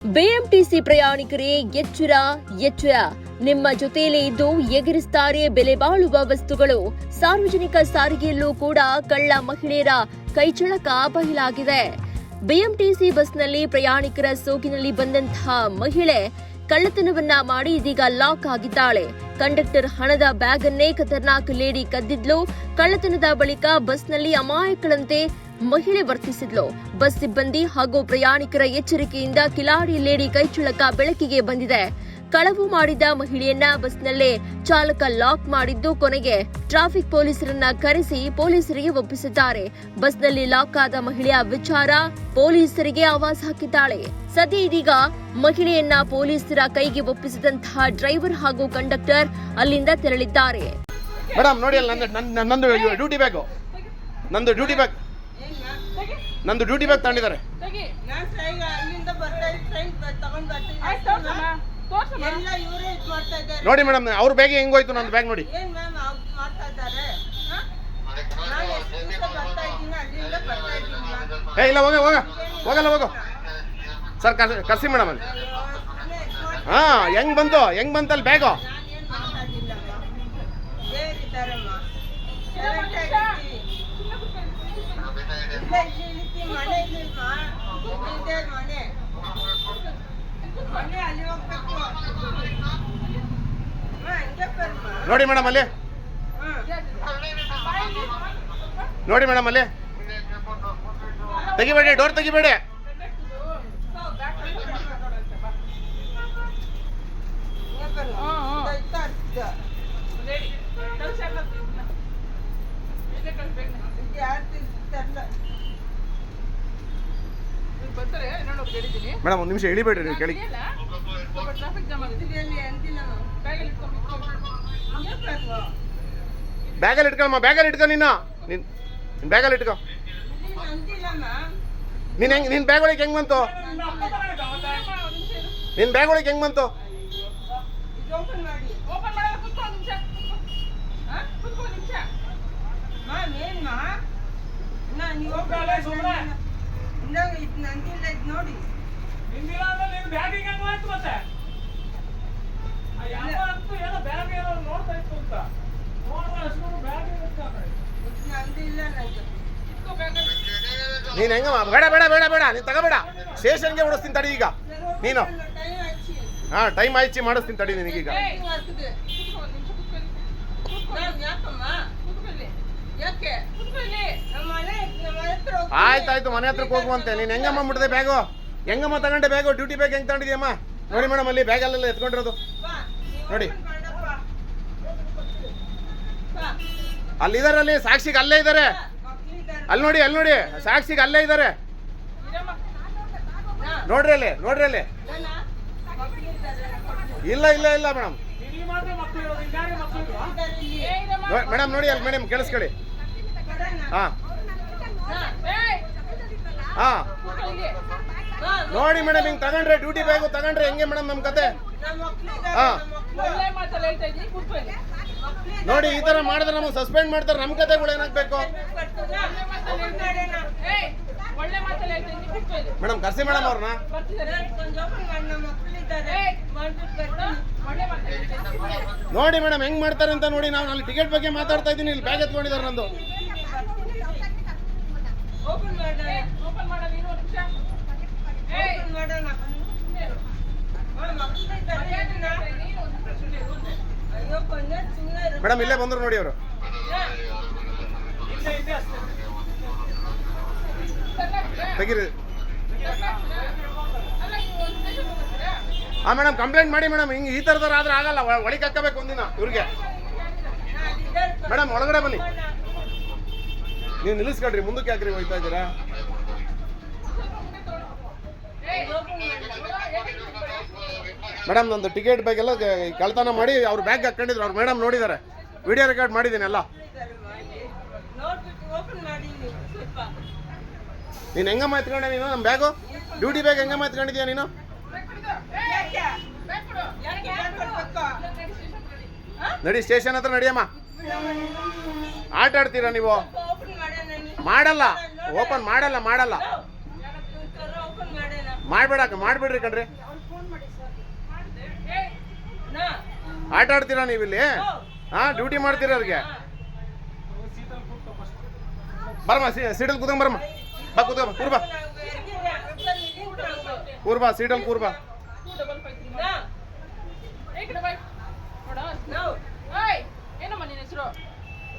BMTC ಪ್ರಯಾಣಿಕರೇ ಎಚ್ಚರ ಎಚ್ಚರ. ನಿಮ್ಮ ಜೊತೆಯಲ್ಲೇ ಇದ್ದು ಎಗರಿಸುತ್ತಾರೆ ಬೆಲೆ ಬಾಳುವ ವಸ್ತುಗಳು. ಸಾರ್ವಜನಿಕ ಸಾರಿಗೆಯಲ್ಲೂ ಕೂಡ ಕಳ್ಳ ಮಹಿಳೆಯರ ಕೈಚಳಕ ಬಯಲಾಗಿದೆ. ಬಿಎಂಟಿಸಿ ಬಸ್ನಲ್ಲಿ ಪ್ರಯಾಣಿಕರ ಸೋಗಿನಲ್ಲಿ ಬಂದಂತಹ ಮಹಿಳೆ ಕಳ್ಳತನವನ್ನ ಮಾಡಿ ಇದೀಗ ಲಾಕ್ ಆಗಿದ್ದಾಳೆ. ಕಂಡಕ್ಟರ್ ಹಣದ ಬ್ಯಾಗ್ ಅನ್ನೇ ಖತರ್ನಾಕ್ ಲೇಡಿ ಕದ್ದಿದ್ಲು. ಕಳ್ಳತನದ ಬಳಿಕ ಬಸ್ನಲ್ಲಿ ಅಮಾಯಕಳಂತೆ ಮಹಿಳೆ ವರ್ತಿಸಿದ್ಲು. ಬಸ್ ಸಿಬ್ಬಂದಿ ಹಾಗೂ ಪ್ರಯಾಣಿಕರ ಎಚ್ಚರಿಕೆಯಿಂದ ಕಿಲಾಡಿ ಲೇಡಿ ಕೈಚಳಕ ಬೆಳಕಿಗೆ ಬಂದಿದೆ. ಕಳವು ಮಾಡಿದ ಮಹಿಳೆಯನ್ನ ಬಸ್ನಲ್ಲೇ ಚಾಲಕ ಲಾಕ್ ಮಾಡಿದ್ದು ಕೊನೆಗೆ ಟ್ರಾಫಿಕ್ ಪೊಲೀಸರನ್ನ ಕರೆಸಿ ಪೊಲೀಸರಿಗೆ ಒಪ್ಪಿಸಿದ್ದಾರೆ. ಬಸ್ನಲ್ಲಿ ಲಾಕ್ ಆದ ಮಹಿಳೆಯ ವಿಚಾರ ಪೊಲೀಸರಿಗೆ ಆವಾಜ್ ಹಾಕಿದ್ದಾಳೆ. ಸದ್ಯ ಇದೀಗ ಮಹಿಳೆಯನ್ನ ಪೊಲೀಸರ ಕೈಗೆ ಒಪ್ಪಿಸಿದಂತಹ ಡ್ರೈವರ್ ಹಾಗೂ ಕಂಡಕ್ಟರ್ ಅಲ್ಲಿಂದ ತೆರಳಿದ್ದಾರೆ. ಮೇಡಮ್ ನೋಡಿ, ನಂದು ಡ್ಯೂಟಿ ಬ್ಯಾಗ್ ತಗೊಂಡಿದ್ದಾರೆ. ನೋಡಿ ಮೇಡಮ್, ಅವ್ರ ಬ್ಯಾಗ್ ಹೆಂಗೋಯ್ತು, ನಂದು ಬ್ಯಾಗ್ ನೋಡಿ. ಇಲ್ಲ ಹೋಗಲ್ಲ ಸರ್, ಕರ್ಸಿ ಮೇಡಮ್ ಅಲ್ಲಿ. ಹೆಂಗ್ ಬಂತಲ್ಲಿ ಬ್ಯಾಗು? ನೋಡಿ ಮೇಡಮ್ ಅಲ್ಲಿ, ನೋಡಿ ಮೇಡಮ್ ಅಲ್ಲಿ. ತೆಗಿಬೇಡಿ, ಡೋರ್ ತೆಗಿಬೇಡಿ. ಮೇಡಮ್ ಒಂದು ನಿಮಿಷ ಇಳಿಬೇಡ್ರಿ, ಕೇಳಿ. ಬ್ಯಾಗಲ್ಲಿ ಇಟ್ಕೊಳಮ್ಮ, ಬ್ಯಾಗಲ್ಲಿ ಇಟ್ಕೊ. ನಿನ್ನ ಬ್ಯಾಗಲ್ಲಿ ಇಟ್ಕೊ. ನಿನ್ ಬ್ಯಾಗ್ ಒಳಗೆ ಹೆಂಗ್ ಬಂತು? ನಿನ್ ಬ್ಯಾಗ್ ಒಳಗೆ ಹೆಂಗ್ ಬಂತು? ನೋಡಿ ನೀನ್ ಹೆಂಗಮ್ಮ? ಬೇಡ ನೀನ್ ತಗೋಬೇಡ. ಸ್ಟೇಷನ್ಗೆ ಓಡಿಸ್ತೀನಿ ತಡಿ ಈಗ ನೀನು. ಟೈಮ್ ಆಯ್ತು, ಮಾಡಿಸ್ತೀನಿ ತಡಿ ನಿನಗೀಗ. ಆಯ್ತಾಯ್ತು, ಮನೆ ಹತ್ರಕ್ಕೆ ಹೋಗುವಂತೆ. ನೀನ್ ಹೆಂಗಮ್ಮ ಮುಟ್ಟದೆ ಬ್ಯಾಗು? ಹೆಂಗಮ್ಮ ತಗೊಂಡೆ ಬ್ಯಾಗು? ಡ್ಯೂಟಿ ಬ್ಯಾಗ್ ಹೆಂಗ್ ತಗೊಂಡಿದ್ಯಮ್ಮ? ನೋಡಿ ಮೇಡಮ್, ಅಲ್ಲಿ ಬ್ಯಾಗಲ್ಲೆಲ್ಲ ಎತ್ಕೊಂಡಿರೋದು ನೋಡಿ. ಅಲ್ಲಿದ್ದಾರೆ, ಅಲ್ಲಿ ಸಾಕ್ಷಿಗೆ ಅಲ್ಲೇ ಇದ್ದಾರೆ. ಅಲ್ಲಿ ನೋಡಿ ಸಾಕ್ಷಿಗೆ ಅಲ್ಲೇ ಇದ್ದಾರೆ. ನೋಡ್ರಿ ಅಲ್ಲಿ. ಇಲ್ಲ ಮೇಡಮ್. ಮೇಡಮ್ ನೋಡಿ ಅಲ್ಲಿ, ಮೇಡಮ್ ಕೇಳಿಸ್ಕೊಳ್ಳಿ. ನೋಡಿ ಮೇಡಮ್, ಹಿಂಗ್ ತಗೊಂಡ್ರೆ ಡ್ಯೂಟಿ ಬ್ಯಾಗು ತಗೊಂಡ್ರೆ ಹೆಂಗೆ ಮೇಡಮ್ ನಮ್ ಕತೆ? ನೋಡಿ, ಈ ತರ ಮಾಡಿದ್ರೆ ನಮಗೆ ಸಸ್ಪೆಂಡ್ ಮಾಡ್ತಾರೆ. ನಮ್ ಕತೆಗಳು ಏನಾಗ್ಬೇಕು ಮೇಡಮ್? ಕರ್ಸಿ ಮೇಡಮ್ ಅವ್ರನ್ನ. ನೋಡಿ ಮೇಡಮ್ ಹೆಂಗ್ ಮಾಡ್ತಾರೆ ಅಂತ ನೋಡಿ. ನಾವು ಅಲ್ಲಿ ಟಿಕೆಟ್ ಬಗ್ಗೆ ಮಾತಾಡ್ತಾ ಇದ್ದೀನಿ, ಇಲ್ಲಿ ಬ್ಯಾಗ್ ಎತ್ಕೊಂಡಿದ್ದಾರೆ ನಂದು. ಮೇಡಮ್ ಇಲ್ಲೇ ಬಂದ್ರು ನೋಡಿ ಅವರು. ತೆಗೀರಿ. ಮೇಡಮ್ ಕಂಪ್ಲೇಂಟ್ ಮಾಡಿ ಮೇಡಮ್. ಹಿಂಗೆ ಈ ಥರದವ್ರು ಆದ್ರೆ ಆಗಲ್ಲ, ಒಳಗೆ ಹಾಕಬೇಕು ಒಂದಿನ ಇವ್ರಿಗೆ. ಮೇಡಮ್ ಒಳಗಡೆ ಬನ್ನಿ. ನೀವು ನಿಲ್ಲಿಸ್ಕೊಳ್ರಿ, ಮುಂದಕ್ಕೆ ಯಾಕ್ರಿ ಹೋಯ್ತಾ ಇದ್ದೀರಾ? ಮೇಡಮ್ ನಂದು ಟಿಕೆಟ್ ಬ್ಯಾಗ್ ಎಲ್ಲ ಕಳ್ತನ ಮಾಡಿ ಅವ್ರ ಬ್ಯಾಗ್ ಹಾಕೊಂಡಿದ್ರು. ಅವ್ರು ಮೇಡಮ್ ನೋಡಿದ್ದಾರೆ, ವಿಡಿಯೋ ರೆಕಾರ್ಡ್ ಮಾಡಿದ್ದೀನಿ ಎಲ್ಲ. ನೀನು ಹೆಂಗಮ್ಮ ಎತ್ಕೊಂಡೆ ನೀನು ನಮ್ಮ ಬ್ಯಾಗು? ಡ್ಯೂಟಿ ಬ್ಯಾಗ್ ಹೆಂಗಮ್ಮ ಎತ್ಕೊಂಡಿದ್ಯಾ ನೀನು? ನಡಿ, ಸ್ಟೇಷನ್ ಹತ್ರ ನಡಿಯಮ್ಮ. ಆಟ ಆಡ್ತೀರಾ ನೀವು? ಮಾಡಲ್ಲ, ಓಪನ್ ಮಾಡಲ್ಲ. ಮಾಡ್ಬೇಡ್ರಿ ಕಣ್ರಿ. ನಾ ಆಟ ಆಡ್ತೀರಾ ನೀವು ಇಲ್ಲಿ? ಹಾ, ಡ್ಯೂಟಿ ಮಾಡ್ತೀರಾ ಅವ್ರಿಗೆ? ಬರಮ್ಮ, ಸೀಟಲ್ಲಿ ಕೂತ್ಕೊಂಡ್ ಬರಮ್ಮ. ಬಾ ಕೂತ್ಕೊಂಡ್ ಕೂರ್ಬಾ, ಸೀಟಲ್ಲಿ ಕೂರ್ಬಾ. ಏನಮ್ಮ ನಿನ್ನ ಹೆಸರು?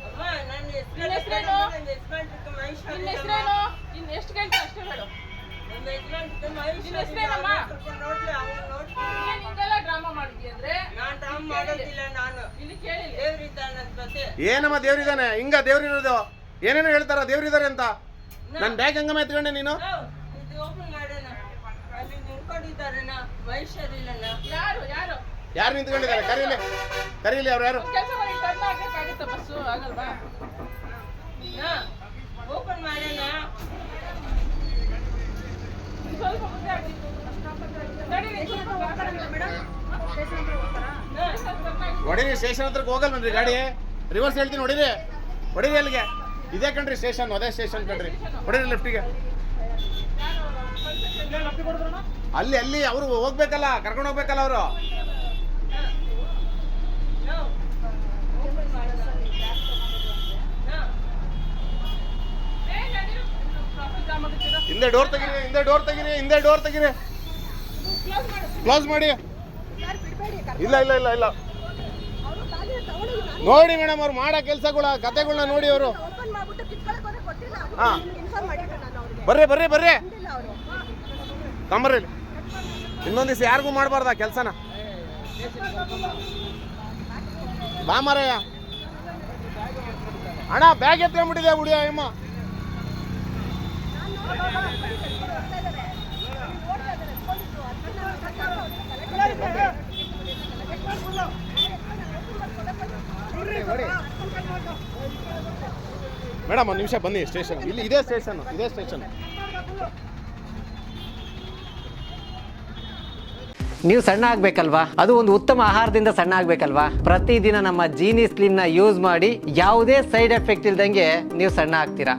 ಅಮ್ಮ ನನ್ನ ನಿನ್ನ ಹೆಸರೇನು? ಹೆಸರು ನಿನ್ನ ಹೆಸರೇನು? ಇನ್ನು ಎಷ್ಟು ಗಂಟೆ ಅಷ್ಟೇ ಹೇಳು. ನಿನ್ನ ಹೆಸರೇನಮ್ಮ? ಹಿಂಗೆಲ್ಲ ಡ್ರಾಮಾ ಮಾಡಿದ್ಯ ಅಂದ್ರೆ ನಾನು ಡ್ರಾಮಾ ಮಾಡೋದಿಲ್ಲ. ನಾನು ಇಲ್ಲಿ ಕೇಳಿಲ್ಲ. ದೇವ್ರಿದ್ದಾನೆ ನನ್ನ ಜೊತೆ. ಏನಮ್ಮ ದೇವ್ರಿದಾನೆ? ಹಿಂಗ ದೇವ್ರಿರೋದು? ಏನೇನೋ ಹೇಳ್ತಾರ ದೇವ್ರಿದಾರೆ ಅಂತ. ನನ್ನ ಬ್ಯಾಗ್ ಹಂಗಮ್ಮ ಎತ್ಕೊಂಡೆ ನೀನು? ಇದು ಓಪನ್ ಮಾಡೋಣ. ಅಲ್ಲಿ ನಿಂತ್ಕೊಂಡಿದ್ದಾರೆ ವೈಶ್ಯರಿಲ್ಲಣ್ಣ. ಯಾರು ಯಾರು ಯಾರು ನಿಂತ್ಕೊಂಡಿದ್ದಾರೆ? ಕರೀಲಿ ಅವ್ರು ಯಾರು? ಕೆಲಸ ಮಾಡಿ ಟರ್ನ್ ಆಗಕ್ಕಾಗತ್ತ ಬಸ್ಸು? ಆಗಲ್ವಾ? ಓಪನ್ ಮಾಡೋಣ. ಸ್ವಲ್ಪ ಮುಂದೆ ಆಗಿತ್ತು. ನಡೀರಿ, ಸ್ವಲ್ಪ ಆ ಕಡೆ ಮೇಡಮ್. ಸ್ಟೇಷನ್ ಹತ್ರ ಹೋಗ್ತಾರಾ? ಹೊಡೀರಿ, ಸ್ಟೇಷನ್ ಹತ್ರಕ್ಕೆ ಹೋಗಲ್ವನ್ರಿ ಗಾಡಿ? ರಿವರ್ಸ್ ಹೇಳ್ತೀನಿ, ಹೊಡೀರಿ ಅಲ್ಲಿಗೆ. ಇದೇ ಕಣ್ರಿ ಸ್ಟೇಷನ್, ಅದೇ ಸ್ಟೇಷನ್ ಕಣ್ರಿ. ಹೊಡೀರಿ ಲೆಫ್ಟಿಗೆ. ಅಲ್ಲಿ ಅವರು ಹೋಗ್ಬೇಕಲ್ಲ, ಕರ್ಕೊಂಡು ಹೋಗ್ಬೇಕಲ್ಲ ಅವರು. ಹಿಂದೆ ಡೋರ್ ತೆಗೀರಿ. ಕ್ಲೋಸ್ ಮಾಡಿ. ಇಲ್ಲ ನೋಡಿ ಮೇಡಮ್, ಅವ್ರು ಮಾಡೋ ಕೆಲಸಗಳ ಕತೆಗಳನ್ನ ನೋಡಿ ಅವರು. ಹಾ, ಬರ್ರಿ ಕಂಬರ್ರಿ. ಇನ್ನೊಂದು ದಿವಸ ಯಾರಿಗೂ ಮಾಡಬಾರ್ದ ಕೆಲಸನ. ಬಾ ಮಾರಯ್ಯ. ಅಣ್ಣ, ಬ್ಯಾಗ್ ಎತ್ಕೊಂಡ್ಬಿಟ್ಟಿದೆ ಹುಡಿಯ ಅಮ್ಮ. ಮೇಡಮ್, ಒಂದು ನಿಮಿಷ ಬನ್ನಿ. ಸ್ಟೇಷನ್ ಇಲ್ಲಿ, ಇದೇ ಸ್ಟೇಷನ್. ನೀವು ಸಣ್ಣ ಆಗ್ಬೇಕಲ್ವಾ? ಅದು ಒಂದು ಉತ್ತಮ ಆಹಾರದಿಂದ ಸಣ್ಣ ಆಗ್ಬೇಕಲ್ವಾ? ಪ್ರತಿದಿನ ನಮ್ಮ ಜೀನಿ ಸ್ಲಿಮ್ ನ ಯೂಸ್ ಮಾಡಿ ಯಾವುದೇ ಸೈಡ್ ಎಫೆಕ್ಟ್ ಇಲ್ದಂಗೆ ನೀವು ಸಣ್ಣ ಆಗ್ತೀರಾ.